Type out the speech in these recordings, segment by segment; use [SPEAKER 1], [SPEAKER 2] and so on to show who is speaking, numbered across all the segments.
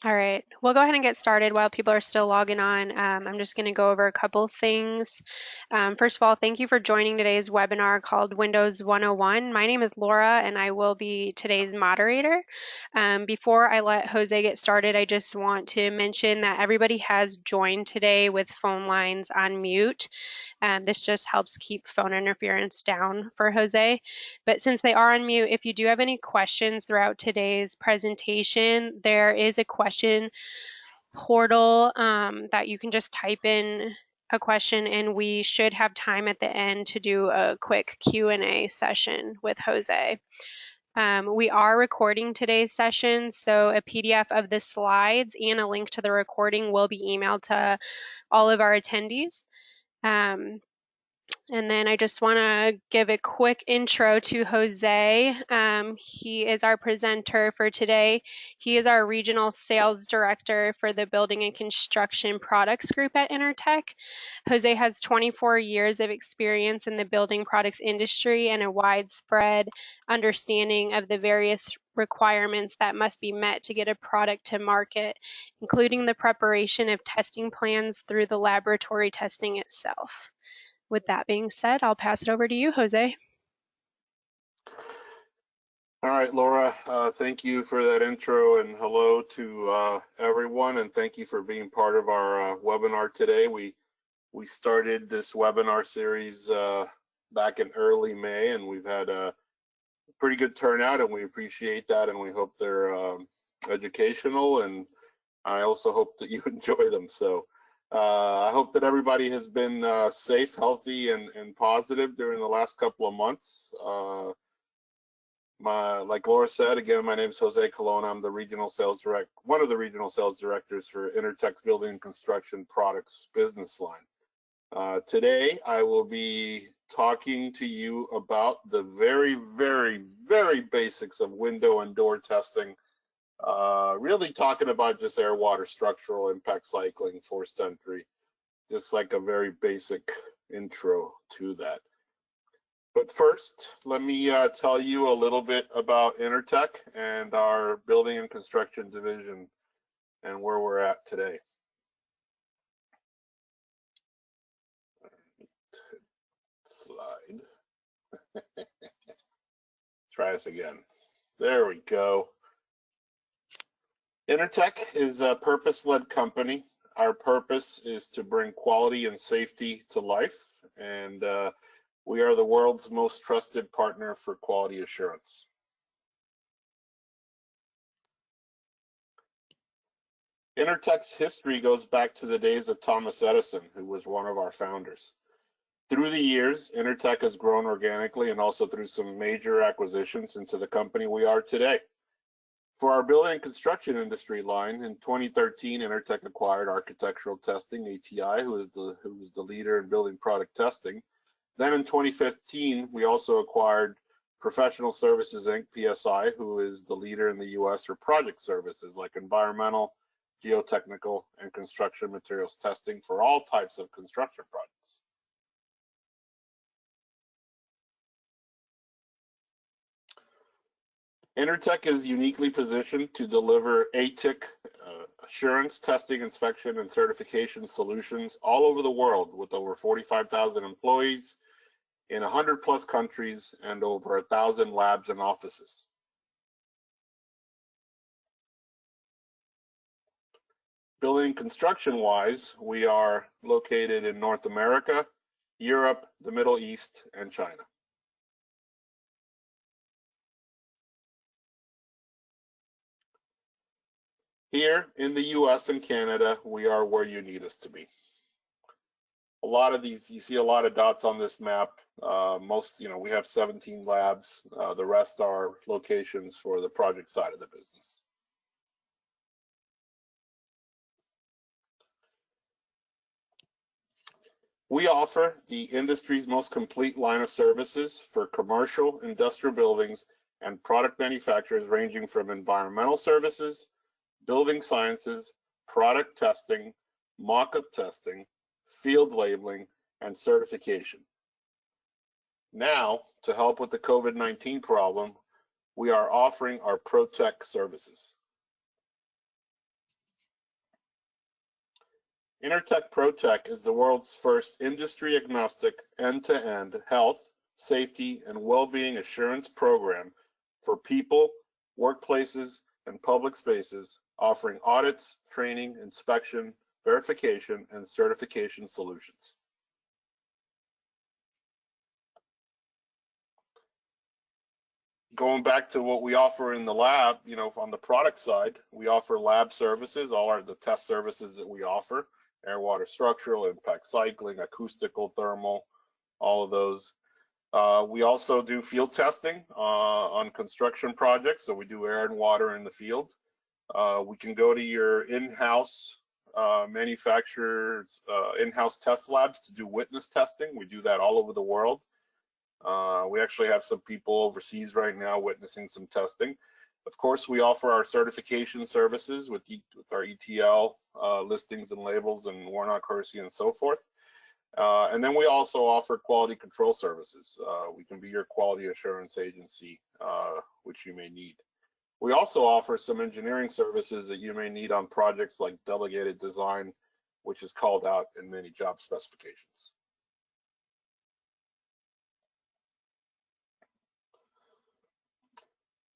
[SPEAKER 1] All right, we'll go ahead and get started while people are still logging on. I'm just going to go over a couple things. First of all, thank you for joining today's webinar called Windows 101. My name is Laura and I will be today's moderator. Before I let Jose get started, I just want to mention that everybody has joined today with phone lines on mute. This just helps keep phone interference down for Jose. But since they are on mute, if you do have any questions throughout today's presentation, there is a question portal that you can just type in a question and we should have time at the end to do a quick Q&A session with Jose. We are recording today's session, so a PDF of the slides and a link to the recording will be emailed to all of our attendees. And then I just want to give a quick intro to Jose. He is our presenter for today. He is our regional sales director for the Building and Construction Products Group at Intertek. Jose has 24 years of experience in the building products industry and a widespread understanding of the various requirements that must be met to get a product to market, including the preparation of testing plans through the laboratory testing itself. With that being said, I'll pass it over to you, Jose.
[SPEAKER 2] All right, Laura, thank you for that intro and hello to everyone, and thank you for being part of our webinar today. We started this webinar series back in early May, and we've had a pretty good turnout, and we appreciate that, and we hope they're educational, and I also hope that you enjoy them. So I hope that everybody has been safe, healthy, and positive during the last couple of months. Like Laura said, again, my name is Jose Colon. I'm the one of the regional sales directors for Intertek's Building and Construction Products business line. Today, I will be talking to you about the very, very, very basics of window and door testing. Really talking about just air, water, structural, impact cycling, forced entry, just like a very basic intro to that. But first, let me tell you a little bit about Intertek and our building and construction division and where we're at today. Slide. Try this again. There we go. Intertek is a purpose-led company. Our purpose is to bring quality and safety to life, and we are the world's most trusted partner for quality assurance. Intertek's history goes back to the days of Thomas Edison, who was one of our founders. Through the years, Intertek has grown organically and also through some major acquisitions into the company we are today. For our building and construction industry line, in 2013, Intertek acquired Architectural Testing, ATI, who was the leader in building product testing. Then in 2015, we also acquired Professional Services Inc., PSI, who is the leader in the US for project services like environmental, geotechnical, and construction materials testing for all types of construction projects. Intertek is uniquely positioned to deliver ATIC assurance, testing, inspection, and certification solutions all over the world with over 45,000 employees in 100+ countries and over 1,000 labs and offices. Building construction-wise, we are located in North America, Europe, the Middle East, and China. Here in the US and Canada, we are where you need us to be. A lot of these, you see a lot of dots on this map. We have 17 labs. The rest are locations for the project side of the business. We offer the industry's most complete line of services for commercial, industrial buildings, and product manufacturers ranging from environmental services, building sciences, product testing, mock-up testing, field labeling, and certification. Now, to help with the COVID-19 problem, we are offering our ProTech services. Intertech ProTech is the world's first industry-agnostic, end-to-end health, safety, and well-being assurance program for people, workplaces, and public spaces, offering audits, training, inspection, verification, and certification solutions. Going back to what we offer in the lab, on the product side, we offer lab services, the test services that we offer, air, water, structural, impact cycling, acoustical, thermal, all of those. We also do field testing on construction projects, so we do air and water in the field. We can go to your in-house manufacturers, in-house test labs to do witness testing. We do that all over the world. We actually have some people overseas right now witnessing some testing. Of course, we offer our certification services with our ETL listings and labels and Warnock, Hersey, and so forth. And then we also offer quality control services. We can be your quality assurance agency, which you may need. We also offer some engineering services that you may need on projects like delegated design, which is called out in many job specifications.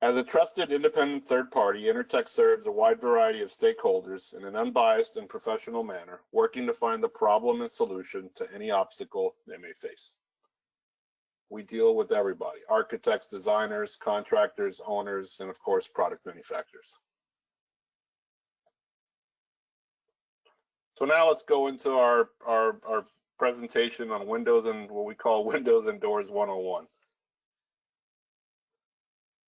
[SPEAKER 2] As a trusted independent third party, Intertech serves a wide variety of stakeholders in an unbiased and professional manner, working to find the problem and solution to any obstacle they may face. We deal with everybody: architects, designers, contractors, owners, and of course, product manufacturers. So now let's go into our presentation on Windows and what we call Windows and Doors 101.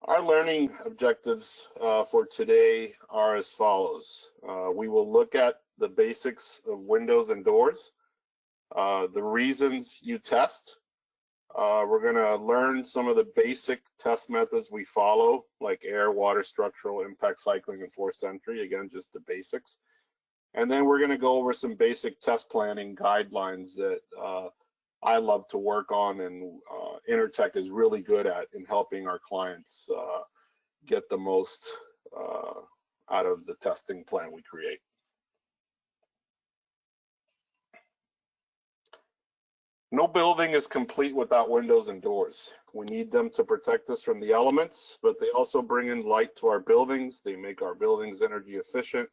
[SPEAKER 2] Our learning objectives for today are as follows. We will look at the basics of windows and doors, the reasons you test. We're going to learn some of the basic test methods we follow, like air, water, structural, impact cycling, and forced entry. Again, just the basics. And then we're going to go over some basic test planning guidelines that I love to work on, and Intertech is really good at in helping our clients get the most out of the testing plan we create. No building is complete without windows and doors. We need them to protect us from the elements, but they also bring in light to our buildings. They make our buildings energy efficient,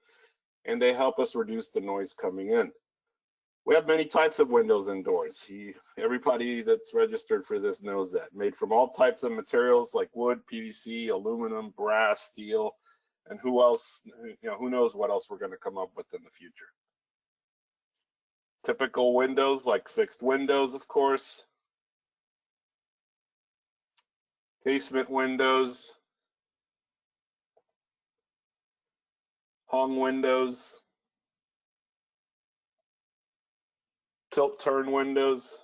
[SPEAKER 2] and they help us reduce the noise coming in. We have many types of windows and doors. Everybody that's registered for this knows that. Made from all types of materials like wood, PVC, aluminum, brass, steel, and who knows what else we're going to come up with in the future. Typical windows like fixed windows, of course. Casement windows. Hung windows. Tilt turn windows,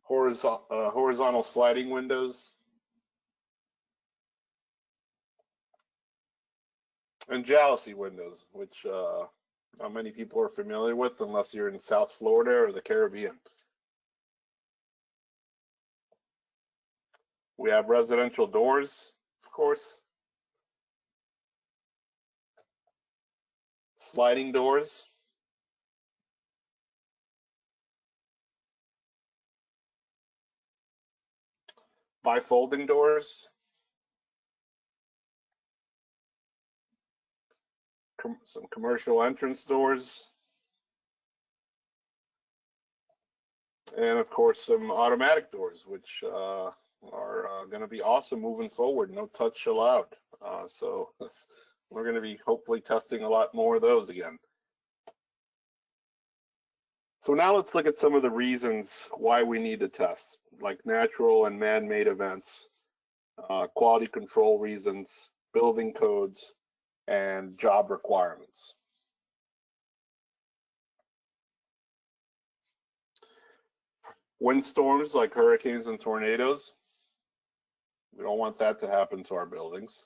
[SPEAKER 2] horizontal sliding windows, and jalousie windows, which not many people are familiar with unless you're in South Florida or the Caribbean. We have residential doors, of course. Sliding doors. Bifolding doors. Some commercial entrance doors. And of course, some automatic doors, which are going to be awesome moving forward. No touch allowed. So we're going to be hopefully testing a lot more of those again. So now let's look at some of the reasons why we need to test, like natural and man-made events, quality control reasons, building codes, and job requirements. Windstorms like hurricanes and tornadoes. We don't want that to happen to our buildings.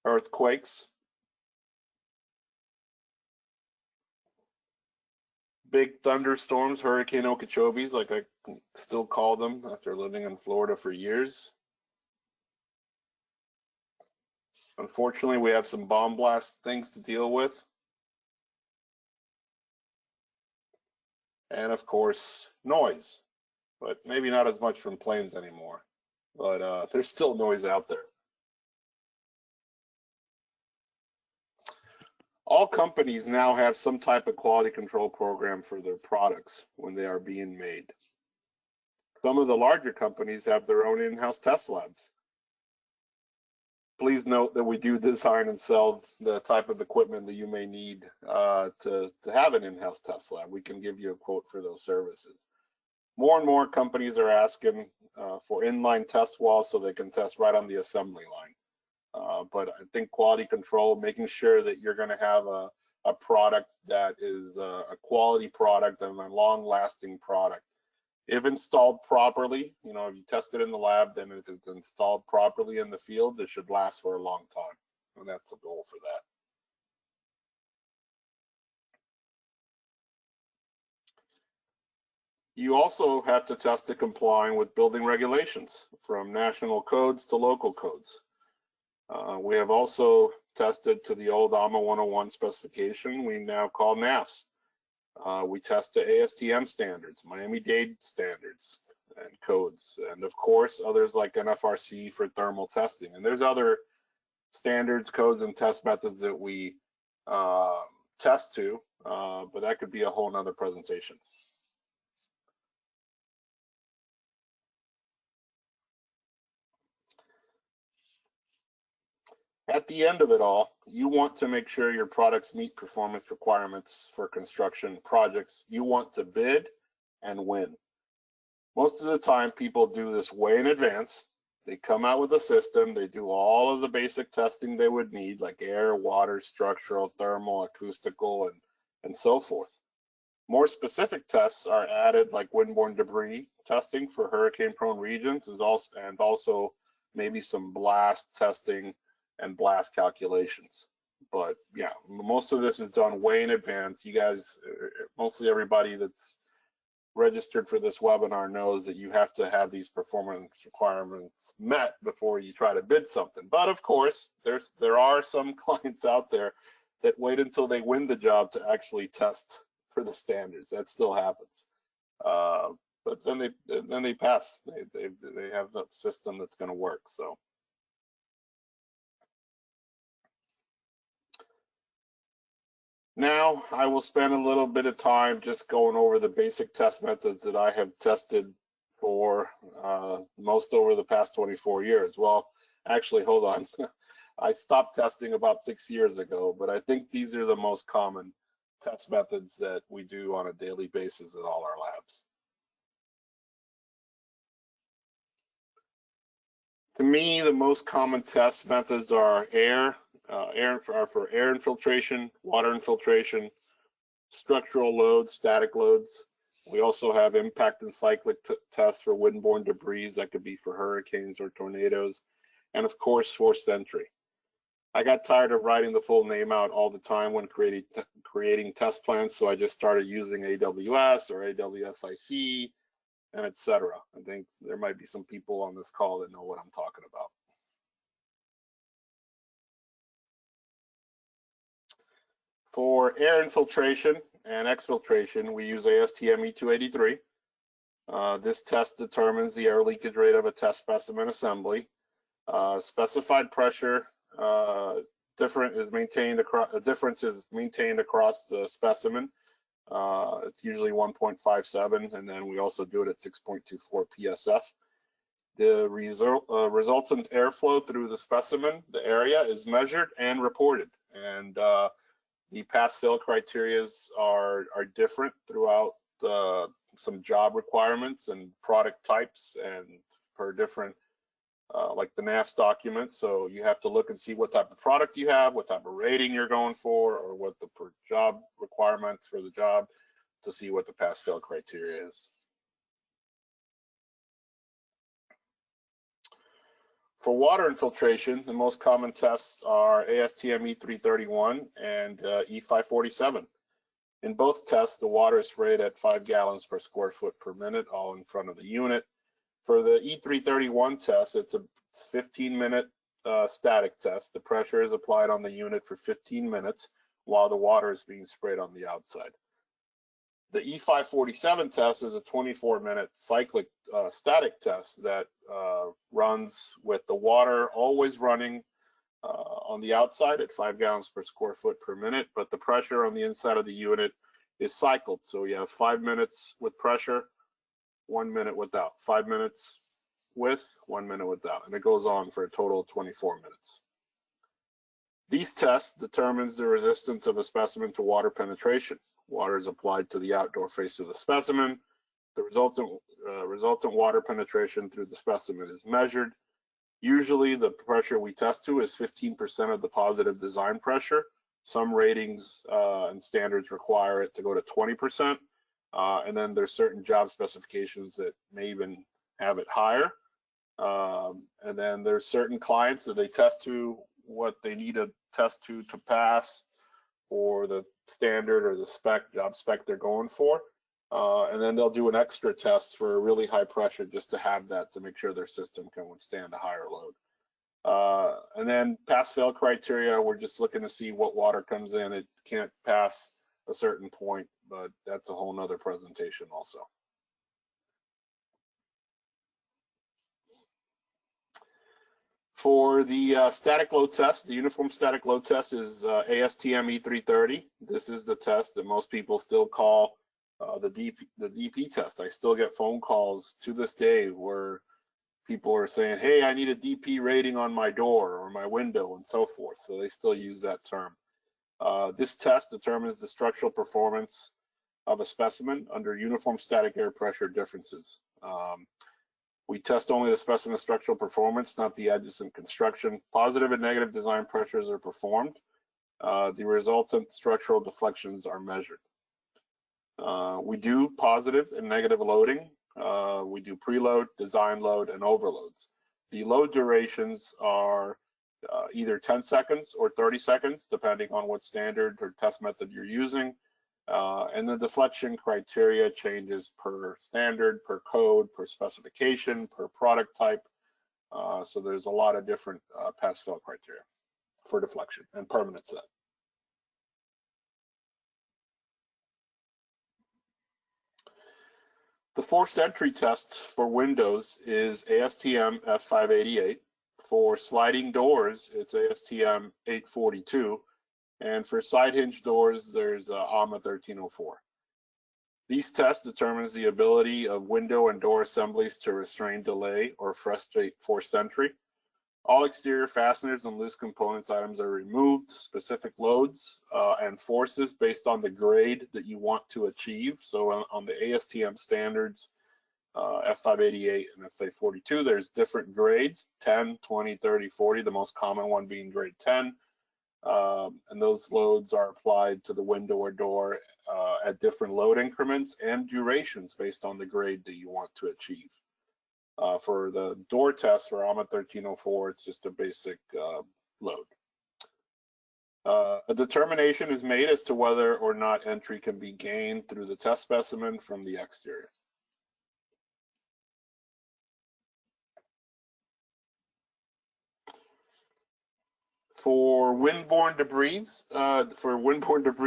[SPEAKER 2] Earthquakes. Big thunderstorms, Hurricane Okeechobee, like I still call them after living in Florida for years. Unfortunately, we have some bomb blast things to deal with. And of course, noise, but maybe not as much from planes anymore. But there's still noise out there. All companies now have some type of quality control program for their products when they are being made. Some of the larger companies have their own in-house test labs. Please note that we do design and sell the type of equipment that you may need to have an in-house test lab. We can give you a quote for those services. More and more companies are asking for inline test walls so they can test right on the assembly line. But I think quality control, making sure that you're going to have a product that is a quality product and a long-lasting product. If installed properly, if you test it in the lab, then if it's installed properly in the field, it should last for a long time. And that's the goal for that. You also have to test it complying with building regulations, from national codes to local codes. We have also tested to the old AMA 101 specification we now call NAFS. We test to ASTM standards, Miami-Dade standards and codes, and of course others like NFRC for thermal testing. And there's other standards, codes, and test methods that we test to, but that could be a whole nother presentation. At the end of it all, you want to make sure your products meet performance requirements for construction projects. You want to bid and win. Most of the time, people do this way in advance. They come out with a system, they do all of the basic testing they would need, like air, water, structural, thermal, acoustical, and so forth. More specific tests are added, like windborne debris testing for hurricane-prone regions, and also maybe some blast testing and blast calculations. But yeah, most of this is done way in advance. You guys, mostly everybody that's registered for this webinar knows that you have to have these performance requirements met before you try to bid something. But of course, there are some clients out there that wait until they win the job to actually test for the standards. That still happens. But then they pass. They have a system that's going to work. So. Now I will spend a little bit of time just going over the basic test methods that I have tested for most over the past 24 years. Well, actually, hold on. I stopped testing about 6 years ago, but I think these are the most common test methods that we do on a daily basis at all our labs. To me, the most common test methods are for air infiltration, water infiltration, structural loads, static loads. We also have impact and cyclic tests for windborne debris. That could be for hurricanes or tornadoes. And of course, forced entry. I got tired of writing the full name out all the time when creating test plans, so I just started using AWS or AWSIC, and etc. I think there might be some people on this call that know what I'm talking about. For air infiltration and exfiltration, we use ASTM E283. This test determines the air leakage rate of a test specimen assembly. Specified pressure difference is maintained across the specimen. It's usually 1.57, and then we also do it at 6.24 PSF. The resultant airflow through the specimen, the area, is measured and reported, and the pass-fail criteria are different throughout some job requirements and product types and per different, like the NAFS document. So you have to look and see what type of product you have, what type of rating you're going for, or what the per job requirements for the job to see what the pass-fail criteria is. For water infiltration, the most common tests are ASTM E331 and E547. In both tests, the water is sprayed at 5 gallons per square foot per minute, all in front of the unit. For the E331 test, it's a 15-minute static test. The pressure is applied on the unit for 15 minutes while the water is being sprayed on the outside. The E547 test is a 24-minute cyclic static test that runs with the water always running on the outside at 5 gallons per square foot per minute, but the pressure on the inside of the unit is cycled. So you have 5 minutes with pressure, 1 minute without, 5 minutes with, 1 minute without, and it goes on for a total of 24 minutes. These tests determines the resistance of a specimen to water penetration. Water is applied to the outdoor face of the specimen. The resultant water penetration through the specimen is measured. Usually the pressure we test to is 15% of the positive design pressure. Some ratings and standards require it to go to 20%. And then there's certain job specifications that may even have it higher. And then there's certain clients that they test to what they need to test to pass for the standard or the job spec they're going for. And then they'll do an extra test for a really high pressure just to have that to make sure their system can withstand a higher load. And then pass-fail criteria, we're just looking to see what water comes in. It can't pass a certain point, but that's a whole nother presentation also. For the static load test, the uniform static load test is ASTM E330. This is the test that most people still call the DP test. I still get phone calls to this day where people are saying, hey, I need a DP rating on my door or my window and so forth. So they still use that term. This test determines the structural performance of a specimen under uniform static air pressure differences. We test only the specimen structural performance, not the adjacent construction. Positive and negative design pressures are performed. The resultant structural deflections are measured. We do positive and negative loading. We do preload, design load, and overloads. The load durations are either 10 seconds or 30 seconds, depending on what standard or test method you're using. And the deflection criteria changes per standard, per code, per specification, per product type. So there's a lot of different pass-fail criteria for deflection and permanent set. The forced entry test for windows is ASTM F588. For sliding doors, it's ASTM 842. And for side hinge doors, there's AMA 1304. These tests determines the ability of window and door assemblies to restrain delay or frustrate forced entry. All exterior fasteners and loose components items are removed. Specific loads and forces based on the grade that you want to achieve. So on the ASTM standards, F588 and F842, there's different grades, 10, 20, 30, 40, the most common one being grade 10. And those loads are applied to the window or door at different load increments and durations based on the grade that you want to achieve. For the door test for AMA 1304, it's just a basic load. A determination is made as to whether or not entry can be gained through the test specimen from the exterior. For windborne debris,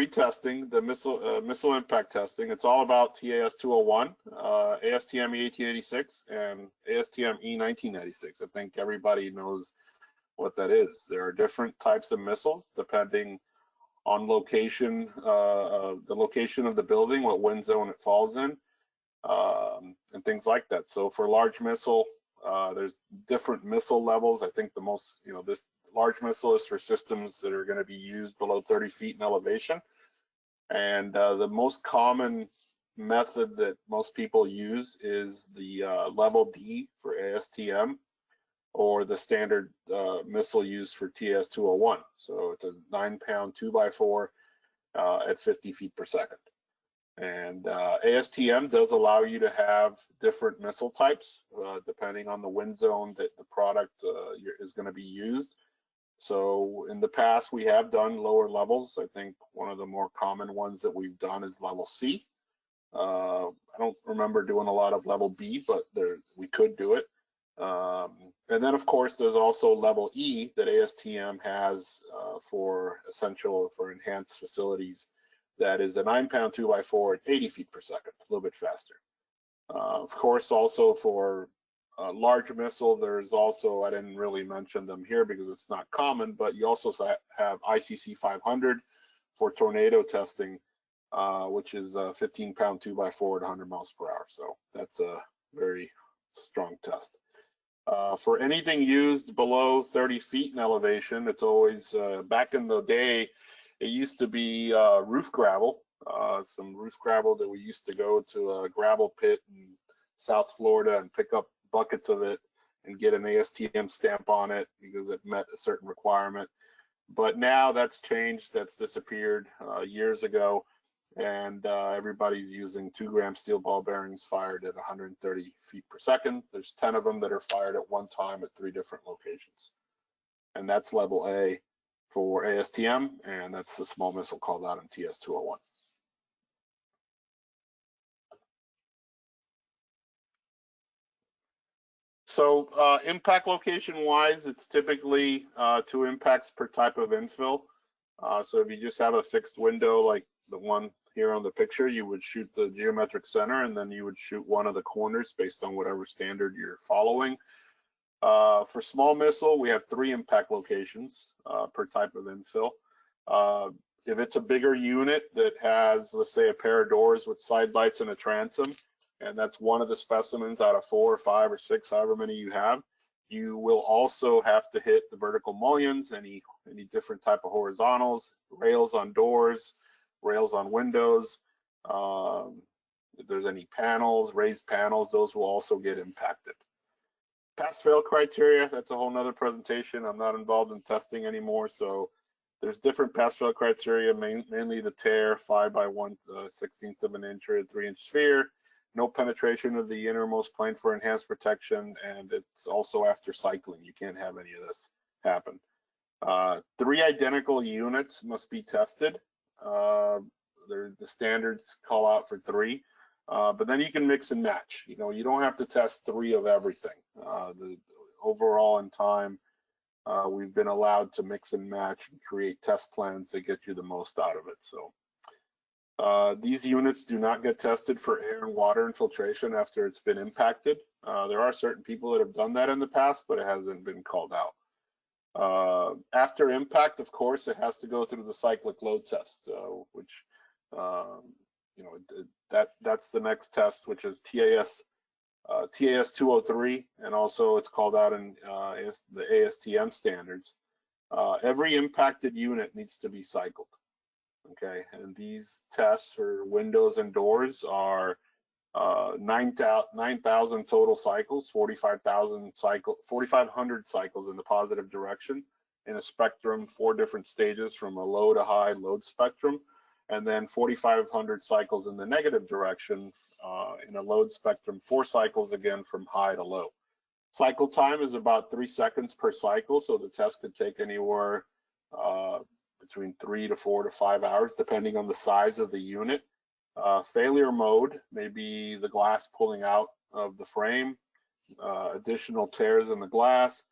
[SPEAKER 2] testing, the missile impact testing, it's all about TAS 201, ASTM E1886, and ASTM E1996. I think everybody knows what that is. There are different types of missiles depending on location, the location of the building, what wind zone it falls in, and things like that. So for large missile, there's different missile levels. I think the most, this large missile is for systems that are going to be used below 30 feet in elevation. And the most common method that most people use is the level D for ASTM, or the standard missile used for TS 201. So it's a 9-pound 2x4 at 50 feet per second. And ASTM does allow you to have different missile types depending on the wind zone that the product is going to be used. So in the past, we have done lower levels. I think one of the more common ones that we've done is level C. I don't remember doing a lot of level B, but we could do it. And then, of course, there's also level E that ASTM has for essential for enhanced facilities. That is a 9-pound 2x4 at 80 feet per second, a little bit faster. Of course, also for large missile, there's also, I didn't really mention them here because it's not common, but you also have ICC 500 for tornado testing, which is a 15-pound 2x4 at 100 miles per hour. So that's a very strong test. For anything used below 30 feet in elevation, it's always, back in the day, it used to be roof gravel, some roof gravel that we used to go to a gravel pit in South Florida and pick up buckets of it and get an ASTM stamp on it because it met a certain requirement. But now that's changed, that's disappeared years ago, and everybody's using 2-gram steel ball bearings fired at 130 feet per second. There's 10 of them that are fired at one time at 3 different locations. And that's level A for ASTM, and that's the small missile called out in TS-201. So impact location wise, it's typically 2 impacts per type of infill. So if you just have a fixed window like the one here on the picture, you would shoot the geometric center and then you would shoot one of the corners based on whatever standard you're following. For small missile, we have 3 impact locations per type of infill. If it's a bigger unit that has, let's say, a pair of doors with side lights and a transom, and that's one of the specimens out of 4 or 5 or 6, however many you have, you will also have to hit the vertical mullions, any different type of horizontals, rails on doors, rails on windows. If there's any panels, raised panels, those will also get impacted. Pass-fail criteria, that's a whole nother presentation. I'm not involved in testing anymore, so there's different pass-fail criteria, mainly the tear, 5 by 1/16 of an inch or a 3-inch sphere, no penetration of the innermost plane for enhanced protection, and it's also after cycling. You can't have any of this happen. 3 identical units must be tested. The standards call out for 3. But then you can mix and match. You know, you don't have to test 3 of everything. The overall in time, we've been allowed to mix and match and create test plans that get you the most out of it. So these units do not get tested for air and water infiltration after it's been impacted. There are certain people that have done that in the past, but it hasn't been called out. After impact, of course, it has to go through the cyclic load test, which you know, that's the next test, which is TAS 203, and also it's called out in the ASTM standards. Every impacted unit needs to be cycled. Okay, and these tests for windows and doors are 9,000 total cycles, 4,500 cycles in the positive direction in a spectrum, 4 different stages from a low to high load spectrum, and then 4,500 cycles in the negative direction in a load spectrum, 4 cycles again from high to low. Cycle time is about 3 seconds per cycle, so the test could take anywhere between 3 to 4 to 5 hours, depending on the size of the unit. Failure mode may be the glass pulling out of the frame, additional tears in the glass,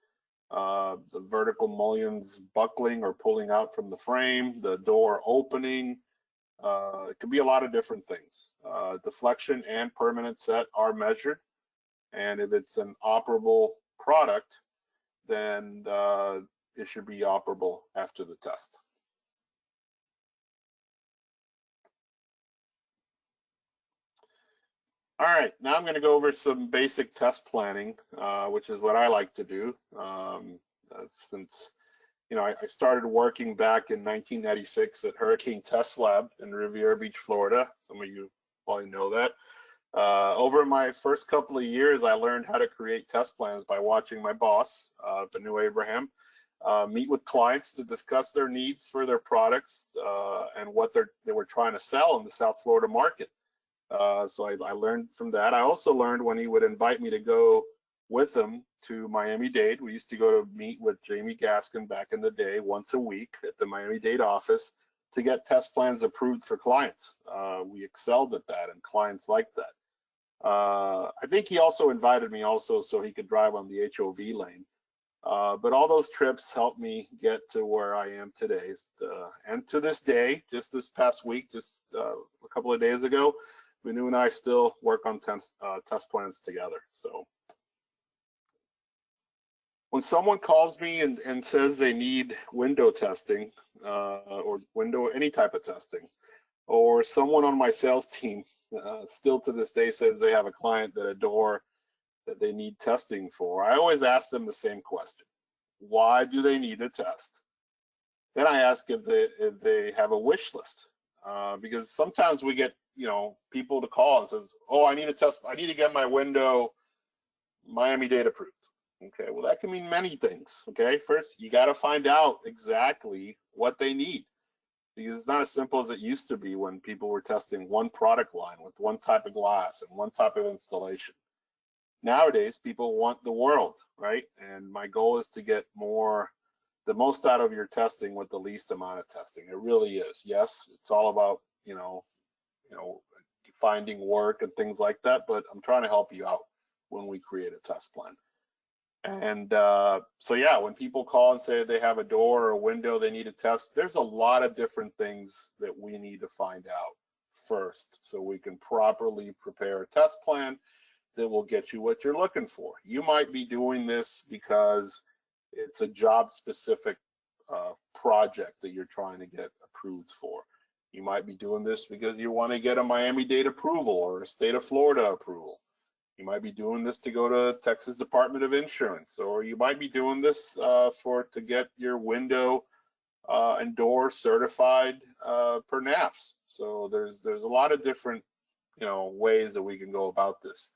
[SPEAKER 2] the vertical mullions buckling or pulling out from the frame, the door opening. It could be a lot of different things. Deflection and permanent set are measured, and if it's an operable product, then it should be operable after the test. All right, now I'm going to go over some basic test planning, which is what I like to do. Since I started working back in 1996 at Hurricane Test Lab in Riviera Beach, Florida. Some of you probably know that. Over my first couple of years, I learned how to create test plans by watching my boss, Banu Abraham, meet with clients to discuss their needs for their products and what they were trying to sell in the South Florida market. So I learned from that. I also learned when he would invite me to go with him to Miami-Dade. We used to go to meet with Jamie Gaskin back in the day once a week at the Miami-Dade office to get test plans approved for clients. We excelled at that, and clients liked that. I think he also invited me also so he could drive on the HOV lane. But all those trips helped me get to where I am today. And to this day, just this past week, just a couple of days ago, Manu and I still work on test plans together. So when someone calls me and says they need window testing or any type of testing, or someone on my sales team still to this day says they have a client that a door that they need testing for, I always ask them the same question. Why do they need a test? Then I ask if they have a wish list, because sometimes we get people to call and says, oh, I need a test, I need to get my window Miami-Dade approved. Okay, well, that can mean many things. Okay, first you got to find out exactly what they need, because it's not as simple as it used to be when people were testing one product line with one type of glass and one type of installation. Nowadays, people want the world, right? And my goal is to get the most out of your testing with the least amount of testing. It really is. Yes, it's all about finding work and things like that, but I'm trying to help you out when we create a test plan. And so yeah, when people call and say they have a door or a window they need to test, there's a lot of different things that we need to find out first so we can properly prepare a test plan that will get you what you're looking for. You might be doing this because it's a job specific project that you're trying to get approved for. You might be doing this because you want to get a Miami-Dade approval or a state of Florida approval. You might be doing this to go to Texas Department of Insurance, or you might be doing this to get your window and door certified per NAFS. So there's a lot of different ways that we can go about this.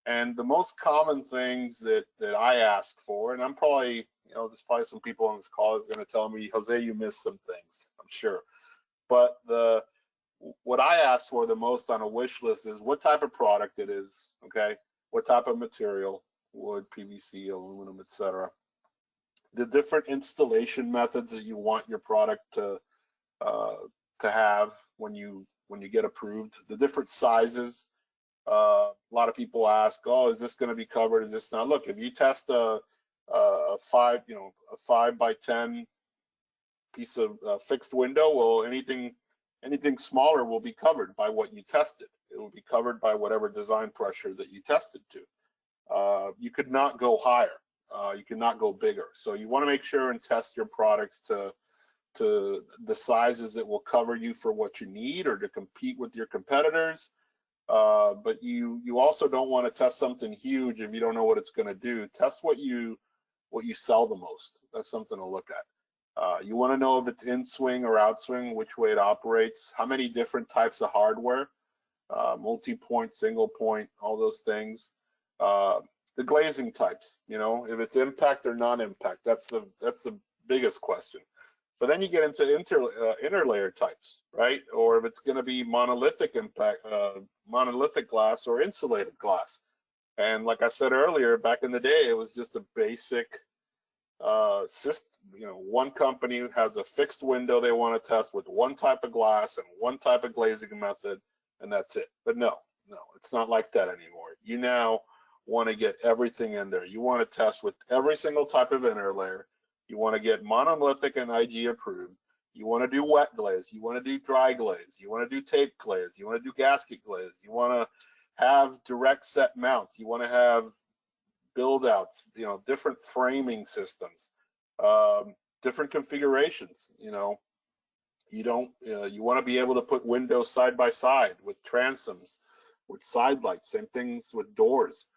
[SPEAKER 2] And the most common things that I ask for, and I'm probably there's probably some people on this call is going to tell me, Jose, you missed some things, I'm sure. But what I ask for the most on a wish list is what type of product it is, okay? What type of material, wood, PVC, aluminum, etc. The different installation methods that you want your product to have when you get approved, the different sizes. A lot of people ask, oh, is this going to be covered? Is this not? Look, if you test a 5 by 10 piece of fixed window, well, anything smaller will be covered by what you tested. It will be covered by whatever design pressure that you tested to. You could not go higher. You could not go bigger. So you want to make sure and test your products to the sizes that will cover you for what you need or to compete with your competitors. But you also don't want to test something huge if you don't know what it's going to do. Test what you sell the most. That's something to look at. You want to know if it's in swing or out swing, which way it operates, how many different types of hardware, multi-point, single point, all those things. The glazing types, if it's impact or non-impact, that's the biggest question. So then you get into interlayer types, right? Or if it's going to be monolithic glass or insulated glass. And like I said earlier, back in the day, it was just a basic system. One company has a fixed window they want to test with one type of glass and one type of glazing method, and that's it. But no, it's not like that anymore. You now want to get everything in there. You want to test with every single type of interlayer. You want to get monolithic and IG approved. You want to do wet glaze. You want to do dry glaze. You want to do tape glaze. You want to do gasket glaze. You want to have direct set mounts. You want to have build outs, different framing systems, different configurations. You want to be able to put windows side by side with transoms, with side lights. Same things with doors.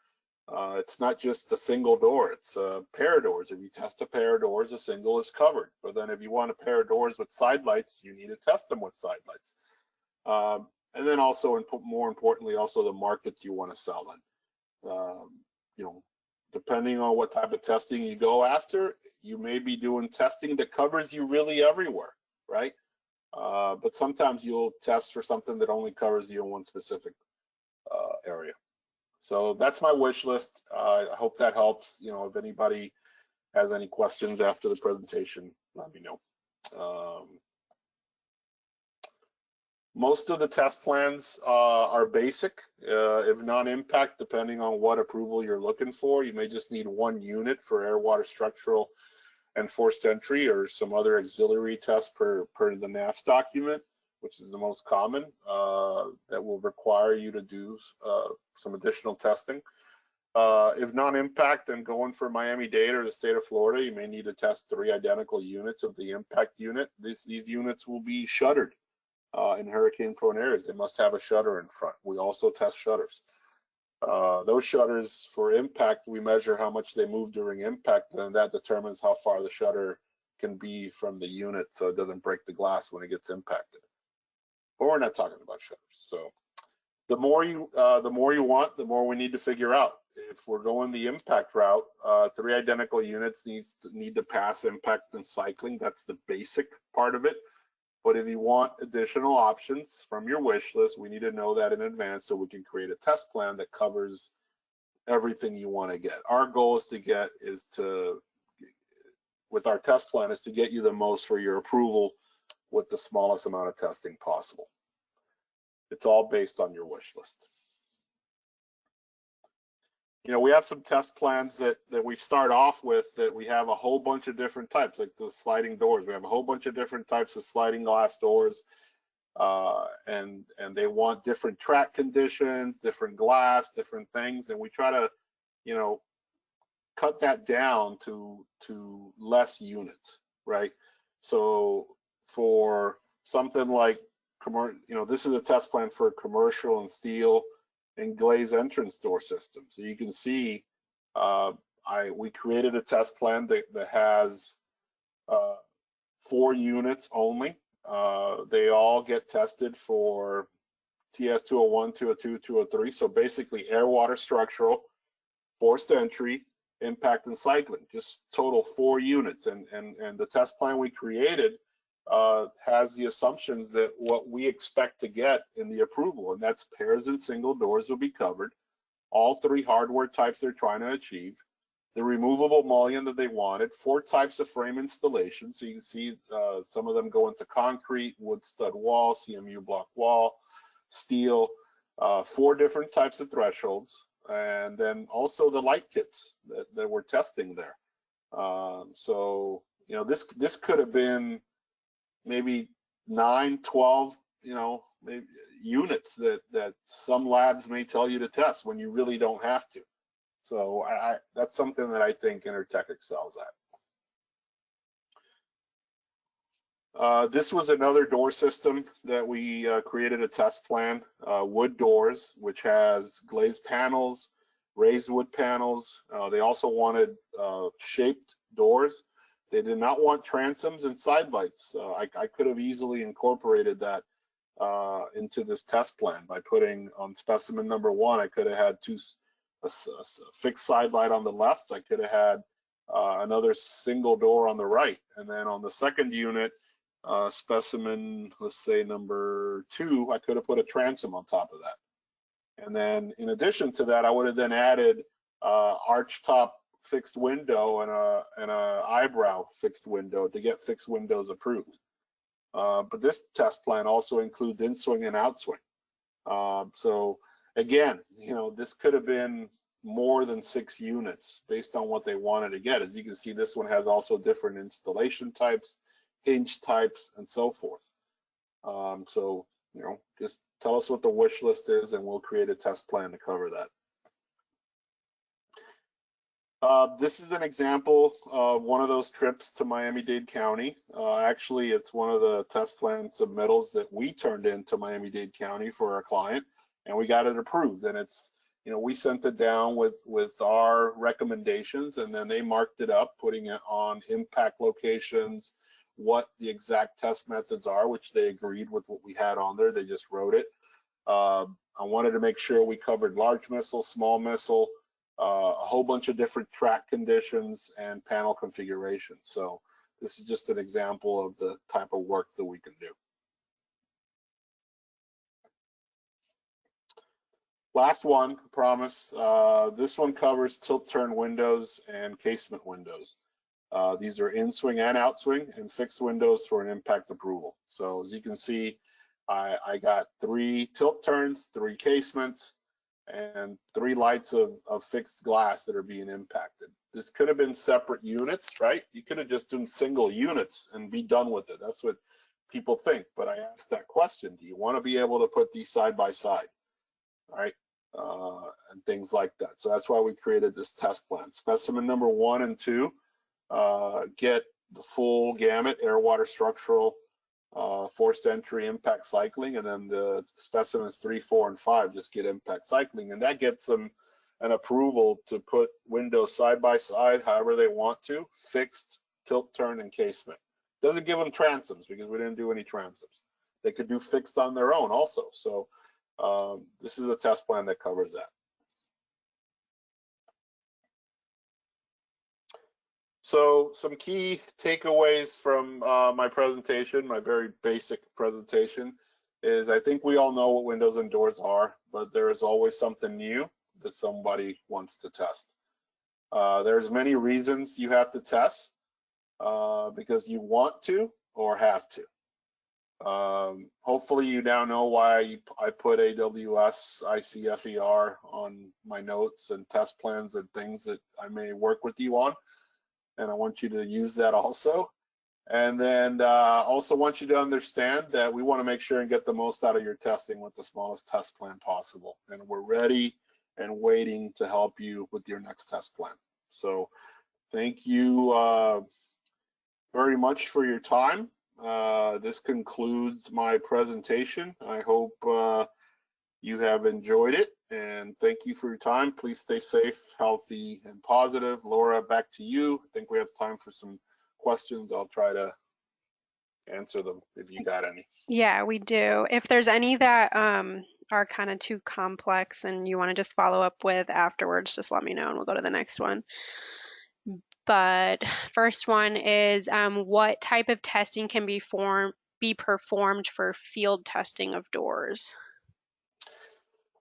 [SPEAKER 2] It's not just a single door, it's a pair of doors. If you test a pair of doors, a single is covered. But then if you want a pair of doors with side lights, you need to test them with side lights. And then also, and more importantly, also the markets you want to sell in. Depending on what type of testing you go after, you may be doing testing that covers you really everywhere, right? But sometimes you'll test for something that only covers you in one specific area. So that's my wish list. I hope that helps. If anybody has any questions after the presentation, let me know. Most of the test plans are basic, if non-impact, depending on what approval you're looking for. You may just need one unit for air, water, structural, and forced entry, or some other auxiliary test per the NAFS document, which is the most common, that will require you to do some additional testing. If non-impact, then going for Miami-Dade or the state of Florida, you may need to test 3 identical units of the impact unit. These units will be shuttered in hurricane-prone areas. They must have a shutter in front. We also test shutters. Those shutters for impact, we measure how much they move during impact, and that determines how far the shutter can be from the unit so it doesn't break the glass when it gets impacted. But we're not talking about shutters. So the more you want, the more we need to figure out. If we're going the impact route, 3 identical units need to pass impact and cycling. That's the basic part of it. But if you want additional options from your wish list, we need to know that in advance so we can create a test plan that covers everything you want to get. Our goal with our test plan, is to get you the most for your approval with the smallest amount of testing possible. It's all based on your wish list. You know, we have some test plans that we start off with that we have a whole bunch of different types, like the sliding doors. We have a whole bunch of different types of sliding glass doors, and they want different track conditions, different glass, different things, and we try to, you know, cut that down to less units, right? So for something like this is a test plan for commercial and steel and glaze entrance door system. So you can see we created a test plan that has 4 units only. They all get tested for TS 201, 202, 203. So basically air, water, structural, forced entry, impact, and cycling, just total 4 units. And the test plan we created has the assumptions that what we expect to get in the approval, and that's pairs and single doors will be covered, all 3 hardware types they're trying to achieve, the removable mullion that they wanted, 4 types of frame installation. So you can see some of them go into concrete, wood stud wall, CMU block wall, steel, 4 different types of thresholds, and then also the light kits that we're testing there. So, you know, this could have been maybe 9, 12, you know, maybe units that some labs may tell you to test when you really don't have to. So that's something that I think Intertek excels at. This was another door system that we created a test plan, wood doors, which has glazed panels, raised wood panels. They also wanted shaped doors. They did not want transoms and side lights. I could have easily incorporated that into this test plan by putting on specimen number 1. I could have had a fixed side light on the left. I could have had another single door on the right. And then on the second unit, specimen, let's say number 2, I could have put a transom on top of that. And then in addition to that, I would have then added arch top fixed window and a eyebrow fixed window to get fixed windows approved. But this test plan also includes in-swing and out-swing. So again, you know, this could have been more than 6 units based on what they wanted to get. As you can see, this one has also different installation types, hinge types, and so forth. So, you know, just tell us what the wish list is and we'll create a test plan to cover that. This is an example of one of those trips to Miami-Dade County. Actually, it's one of the test plan submittals that we turned into Miami-Dade County for our client, and we got it approved. And it's, you know, we sent it down with our recommendations, and then they marked it up, putting it on impact locations, what the exact test methods are, which they agreed with what we had on there. They just wrote it. I wanted to make sure we covered large missile, small missile, a whole bunch of different track conditions and panel configurations. So this is just an example of the type of work that we can do. Last one, promise. This one covers tilt turn windows and casement windows. These are in swing and out swing and fixed windows for an impact approval. So as you can see, I got 3 tilt turns, 3 casements, and 3 lights of fixed glass that are being impacted. This could have been separate units, right? You could have just done single units and be done with it. That's what people think. But I asked that question: do you want to be able to put these side by side, right? And things like that. So that's why we created this test plan. Specimen number 1 and 2 get the full gamut: air, water, structural, forced entry, impact cycling, and then the specimens 3, 4, and 5 just get impact cycling, and that gets them an approval to put windows side by side however they want to, fixed, tilt, turn, and casement. Doesn't give them transoms because we didn't do any transoms. They could do fixed on their own also. So this is a test plan that covers that. So some key takeaways from my presentation, my very basic presentation, is I think we all know what windows and doors are, but there is always something new that somebody wants to test. There's many reasons you have to test because you want to or have to. Hopefully you now know why I put AWS ICFER on my notes and test plans and things that I may work with you on. And I want you to use that also. And then also want you to understand that we want to make sure and get the most out of your testing with the smallest test plan possible. And we're ready and waiting to help you with your next test plan. So thank you very much for your time. This concludes my presentation. I hope you have enjoyed it, and thank you for your time. Please stay safe, healthy, and positive. Laura, back to you. I think we have time for some questions. I'll try to answer them if you got any.
[SPEAKER 1] Yeah, we do. If there's any that are kind of too complex and you want to just follow up with afterwards, just let me know and we'll go to the next one. But first one is what type of testing can be performed for field testing of doors?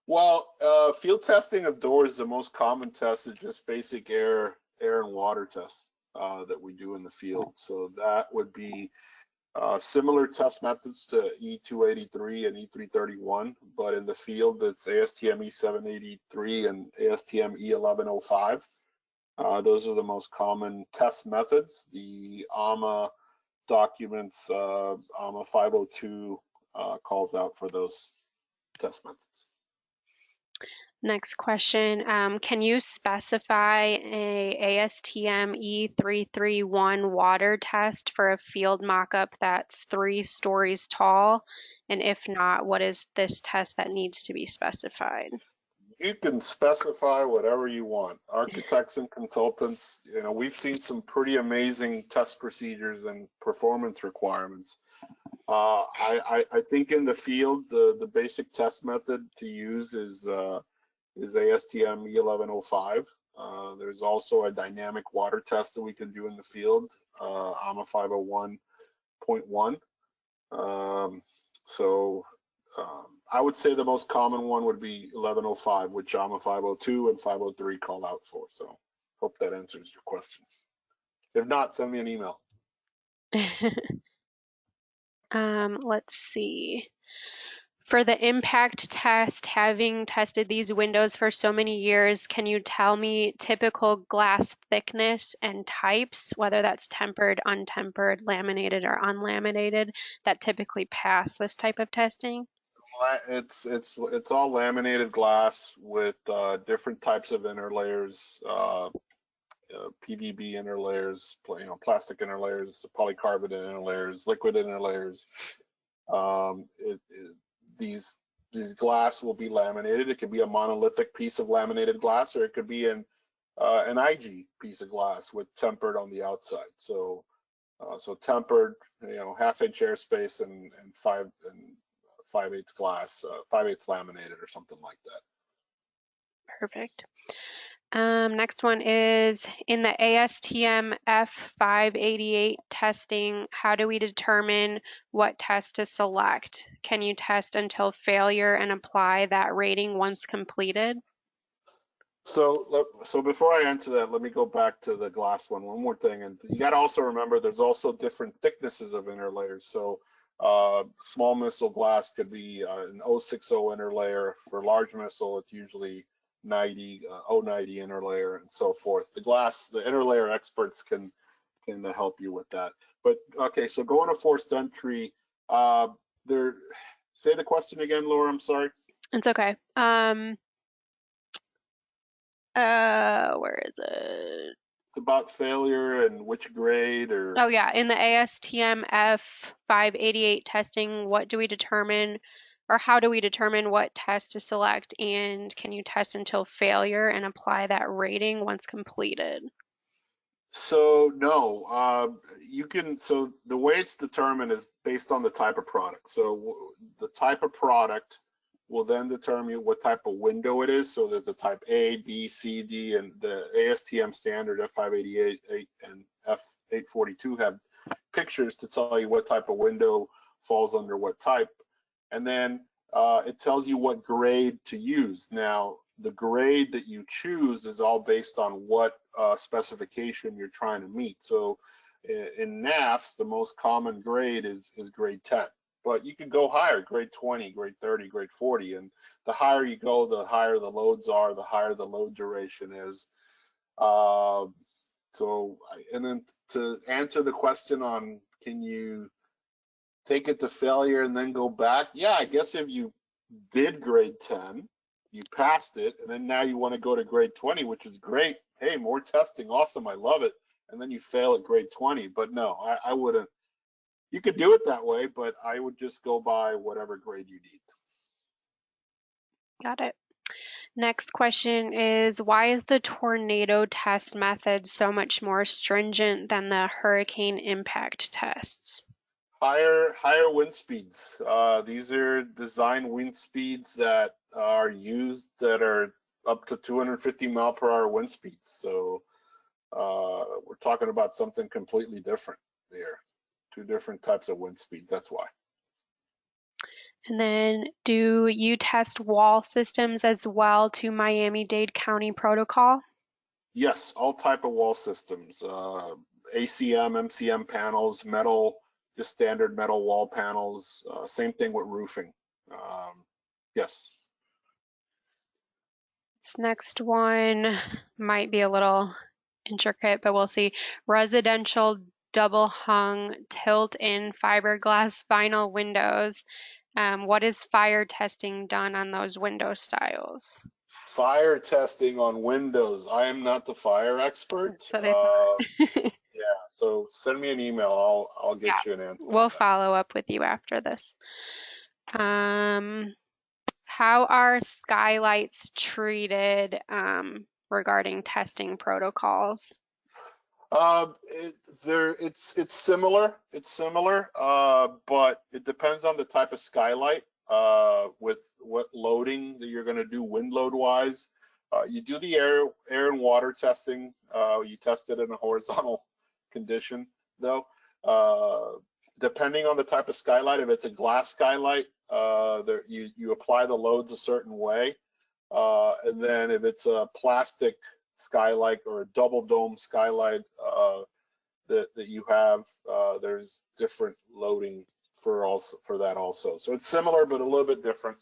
[SPEAKER 2] Well, field testing of doors, the most common test is just basic air and water tests that we do in the field. So that would be similar test methods to E283 and E331, but in the field it's ASTM E783 and ASTM E1105. Those are the most common test methods. The AMA documents, AMA 502 calls out for those test methods.
[SPEAKER 1] Next question, can you specify a ASTM E331 water test for a field mock-up that's 3 stories tall? And if not, what is this test that needs to be specified?
[SPEAKER 2] You can specify whatever you want. Architects and consultants, you know, we've seen some pretty amazing test procedures and performance requirements. I think in the field, the basic test method to use is ASTM E1105. There's also a dynamic water test that we can do in the field, AMA 501.1. I would say the most common one would be 1105, which AMA 502 and 503 call out for. So hope that answers your questions. If not, send me an email.
[SPEAKER 1] Let's see. For the impact test, having tested these windows for so many years, can you tell me typical glass thickness and types, whether that's tempered, untempered, laminated, or unlaminated, that typically pass this type of testing?
[SPEAKER 2] It's all laminated glass with different types of inner-layers, PVB inner-layers, plastic inner-layers, polycarbonate inner-layers, liquid inner-layers. These glass will be laminated. It could be a monolithic piece of laminated glass, or it could be an IG piece of glass with tempered on the outside. So tempered, 1/2-inch airspace and 5/8 glass, 5/8 laminated or something like that.
[SPEAKER 1] Perfect. Next one is, in the ASTM F588 testing, how do we determine what test to select? Can you test until failure and apply that rating once completed?
[SPEAKER 2] So before I answer that, let me go back to the glass one more thing. And you got to also remember there's also different thicknesses of inner layers. So Small missile glass could be an 060 interlayer. For large missile, it's usually 90, 090 interlayer, and so forth. The interlayer experts can help you with that. But okay, so going to forced entry, say the question again, Laura, I'm sorry.
[SPEAKER 1] It's okay. Where is it?
[SPEAKER 2] It's about failure and which grade or.
[SPEAKER 1] Oh yeah, in the ASTM F588 testing, what do we determine, or how do we determine what test to select, and can you test until failure and apply that rating once completed?
[SPEAKER 2] So no, you can. So the way it's determined is based on the type of product. So the type of product will then determine what type of window it is. So there's a type A, B, C, D, and the ASTM standard F588 and F842 have pictures to tell you what type of window falls under what type. And then it tells you what grade to use. Now, the grade that you choose is all based on what specification you're trying to meet. So in NAFs, the most common grade is grade 10. But you can go higher, grade 20, grade 30, grade 40. And the higher you go, the higher the loads are, the higher the load duration is. And then to answer the question on can you take it to failure and then go back? Yeah, I guess if you did grade 10, you passed it, and then now you want to go to grade 20, which is great. Hey, more testing, awesome, I love it. And then you fail at grade 20. But no, I wouldn't. You could do it that way, but I would just go by whatever grade you need.
[SPEAKER 1] Got it. Next question is, why is the tornado test method so much more stringent than the hurricane impact tests?
[SPEAKER 2] Higher wind speeds. These are design wind speeds that are used that are up to 250 mile per hour wind speeds. So we're talking about something completely different there. Two different types of wind speeds, that's why.
[SPEAKER 1] And then, do you test wall systems as well to Miami-Dade County protocol?
[SPEAKER 2] Yes, all type of wall systems. ACM, MCM panels, metal, just standard metal wall panels. Same thing with roofing. Yes.
[SPEAKER 1] This next one might be a little intricate, but we'll see. Residential double hung tilt-in fiberglass vinyl windows. What is fire testing done on those window styles?
[SPEAKER 2] Fire testing on windows. I am not the fire expert.
[SPEAKER 1] So they thought.
[SPEAKER 2] Yeah, so send me an email. I'll get you an answer.
[SPEAKER 1] We'll follow up with you after this. How are skylights treated regarding testing protocols?
[SPEAKER 2] It's similar. It's similar, but it depends on the type of skylight. With what loading that you're going to do wind load wise. You do the air and water testing. You test it in a horizontal condition though. Depending on the type of skylight, if it's a glass skylight, you apply the loads a certain way. And then if it's a plastic skylight or a double dome skylight that you have, there's different loading for that also. So it's similar, but a little bit different.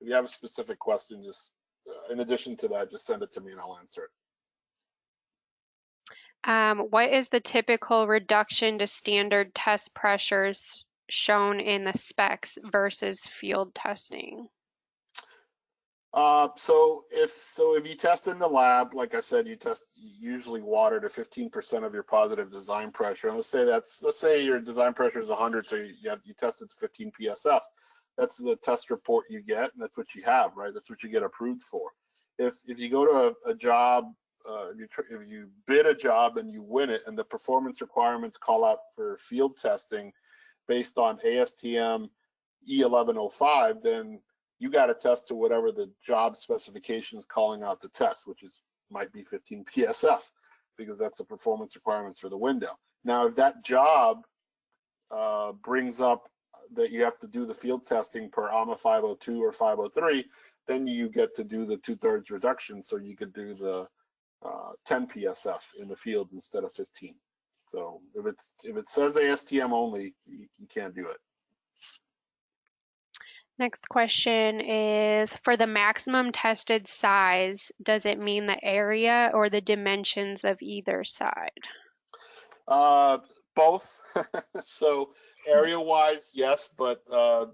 [SPEAKER 2] If you have a specific question, just in addition to that, just send it to me and I'll answer
[SPEAKER 1] it. What is the typical reduction to standard test pressures shown in the specs versus field testing?
[SPEAKER 2] So if you test in the lab, like I said, you test usually water to 15% of your positive design pressure. And let's say your design pressure is 100, so you tested 15 PSF. That's the test report you get, and that's what you have, right? That's what you get approved for. If you go to a job, if you bid a job and you win it, and the performance requirements call out for field testing based on ASTM E1105, then you got to test to whatever the job specification is calling out the test, which might be 15 PSF, because that's the performance requirements for the window. Now, if that job brings up that you have to do the field testing per AMA 502 or 503, then you get to do the 2/3 reduction, so you could do the 10 PSF in the field instead of 15. So if it says ASTM only, you can't do it.
[SPEAKER 1] Next question is, for the maximum tested size, does it mean the area or the dimensions of either side?
[SPEAKER 2] Both. So area-wise, yes, but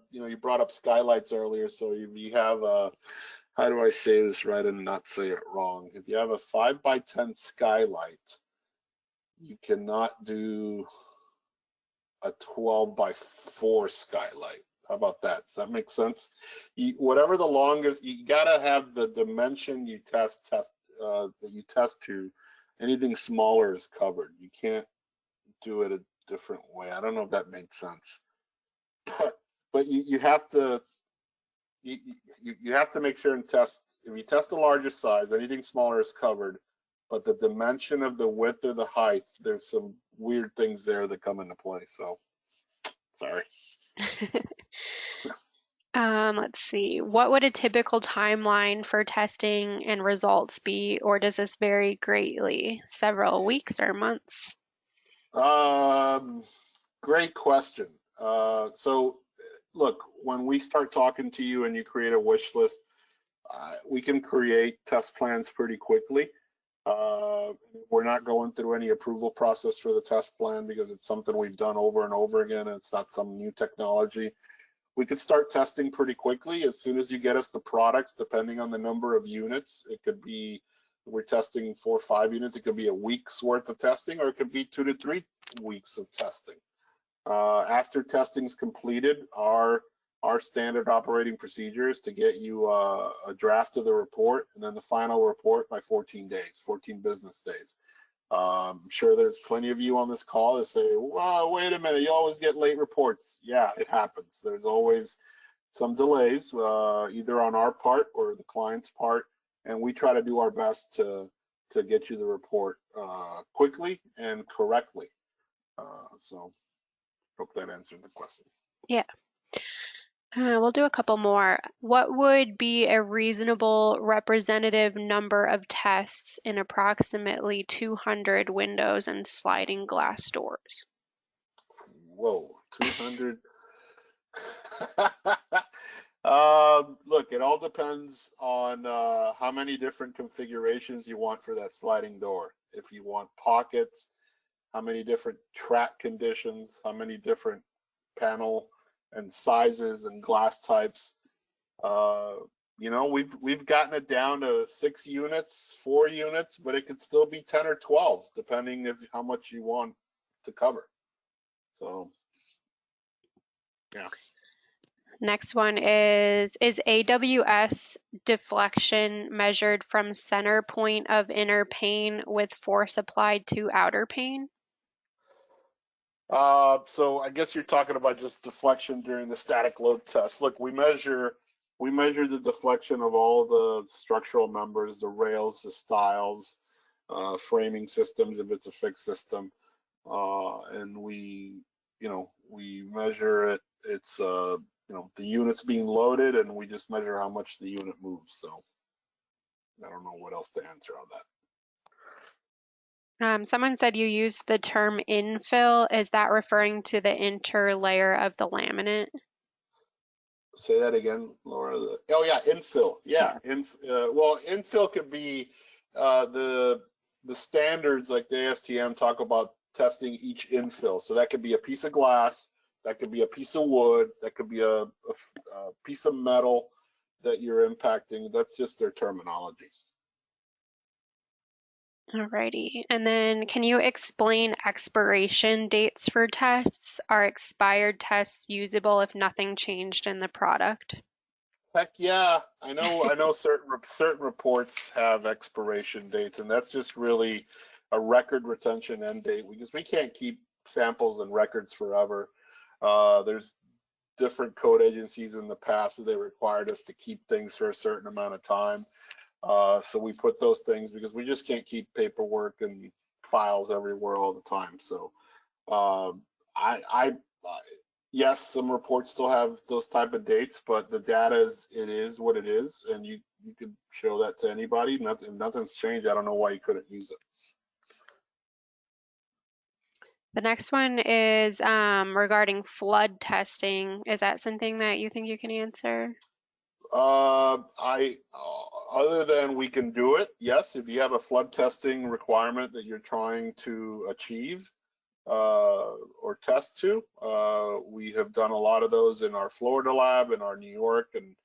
[SPEAKER 2] you brought up skylights earlier, so if you have a, how do I say this right and not say it wrong? If you have a 5x10 skylight, you cannot do a 12x4 skylight. How about that? Does that make sense? Whatever the longest, you gotta have the dimension you test that you test to. Anything smaller is covered. You can't do it a different way. I don't know if that makes sense, but you have to you have to make sure and test. If you test the largest size, anything smaller is covered. But the dimension of the width or the height, there's some weird things there that come into play. So sorry.
[SPEAKER 1] Let's see. What would a typical timeline for testing and results be, or does this vary greatly? Several weeks or months?
[SPEAKER 2] Great question. So look, when we start talking to you and you create a wish list, we can create test plans pretty quickly. We're not going through any approval process for the test plan because it's something we've done over and over again. And it's not some new technology. We could start testing pretty quickly as soon as you get us the products, depending on the number of units. It could be, we're testing 4 or 5 units. It could be a week's worth of testing, or it could be 2 to 3 weeks of testing. After testing's completed, our standard operating procedure is to get you a draft of the report and then the final report by 14 days, 14 business days. I'm sure there's plenty of you on this call that say, well, wait a minute, you always get late reports. Yeah, it happens. There's always some delays, either on our part or the client's part, and we try to do our best to get you the report quickly and correctly. So hope that answered the question.
[SPEAKER 1] Yeah. We'll do a couple more. What would be a reasonable representative number of tests in approximately 200 windows and sliding glass doors?
[SPEAKER 2] Whoa, 200. Look, it all depends on how many different configurations you want for that sliding door. If you want pockets, how many different track conditions, how many different panel and sizes and glass types. We've gotten it down to 6 units, 4 units, but it could still be 10 or 12, depending if how much you want to cover. So, yeah.
[SPEAKER 1] Next one is AWS deflection measured from center point of inner pane with force applied to outer pane?
[SPEAKER 2] So I guess you're talking about just deflection during the static load test. Look, we measure the deflection of all the structural members, the rails, the stiles, framing systems if it's a fixed system, and we measure it. It's the unit's being loaded, and we just measure how much the unit moves. So I don't know what else to answer on that.
[SPEAKER 1] Someone said you used the term infill. Is that referring to the interlayer of the laminate?
[SPEAKER 2] Say that again, Laura. Oh yeah, infill. Yeah, well, infill could be the standards like the ASTM talk about testing each infill. So that could be a piece of glass, that could be a piece of wood, that could be a piece of metal that you're impacting. That's just their terminology.
[SPEAKER 1] Alrighty. And then can you explain expiration dates for tests? Are expired tests usable if nothing changed in the product?
[SPEAKER 2] Heck yeah, I know certain reports have expiration dates, and that's just really a record retention end date because we can't keep samples and records forever. There's different code agencies in the past that they required us to keep things for a certain amount of time. So we put those things because we just can't keep paperwork and files everywhere all the time. So yes, some reports still have those type of dates, but the data is what it is, and you could show that to anybody. Nothing's changed. I don't know why you couldn't use it.
[SPEAKER 1] The next one is regarding flood testing. Is that something that you think you can answer?
[SPEAKER 2] Other than we can do it, yes, if you have a flood testing requirement that you're trying to achieve, or test to, we have done a lot of those in our Florida lab, in our New York and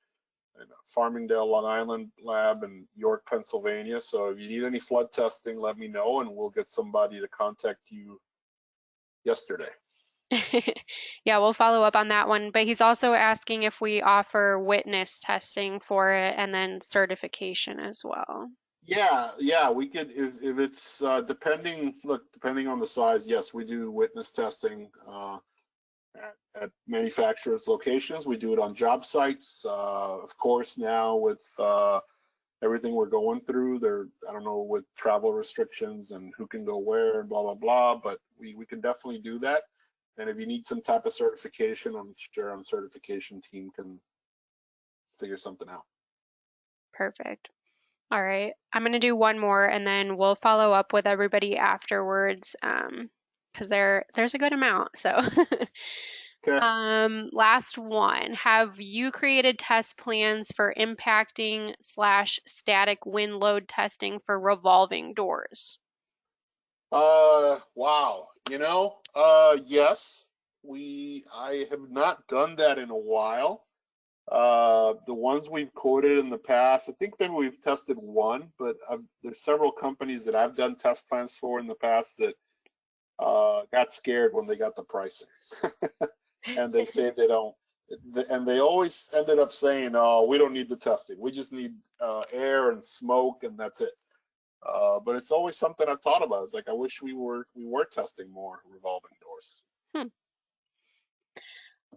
[SPEAKER 2] Farmingdale, Long Island lab, and York, Pennsylvania. So if you need any flood testing, let me know and we'll get somebody to contact you yesterday.
[SPEAKER 1] Yeah, we'll follow up on that one. But he's also asking if we offer witness testing for it and then certification as well.
[SPEAKER 2] Yeah, we could if it's depending on the size, yes, we do witness testing at manufacturers' locations. We do it on job sites. Of course, now with everything we're going through, I don't know, with travel restrictions and who can go where and blah blah blah, but we can definitely do that. And if you need some type of certification, I'm sure our certification team can figure something out.
[SPEAKER 1] Perfect. All right. I'm going to do one more and then we'll follow up with everybody afterwards because there's a good amount. So,
[SPEAKER 2] Okay.
[SPEAKER 1] last one. Have you created test plans for impacting slash static wind load testing for revolving doors?
[SPEAKER 2] Wow. Yes, I have not done that in a while. The ones we've quoted in the past, I think maybe we've tested one, but there's several companies that I've done test plans for in the past that got scared when they got the pricing. And they say they don't, and they always ended up saying, "Oh, we don't need the testing. We just need air and smoke, and that's it." But it's always something I've thought about. It's like I wish we were testing more revolving doors.
[SPEAKER 1] Hmm.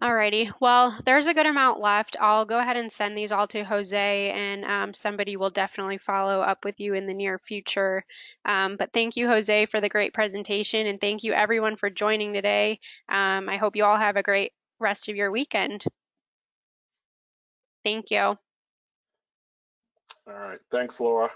[SPEAKER 1] Alrighty. Well, there's a good amount left. I'll go ahead and send these all to Jose, and somebody will definitely follow up with you in the near future. But thank you, Jose, for the great presentation, and thank you everyone for joining today. I hope you all have a great rest of your weekend. Thank you.
[SPEAKER 2] All right. Thanks, Laura.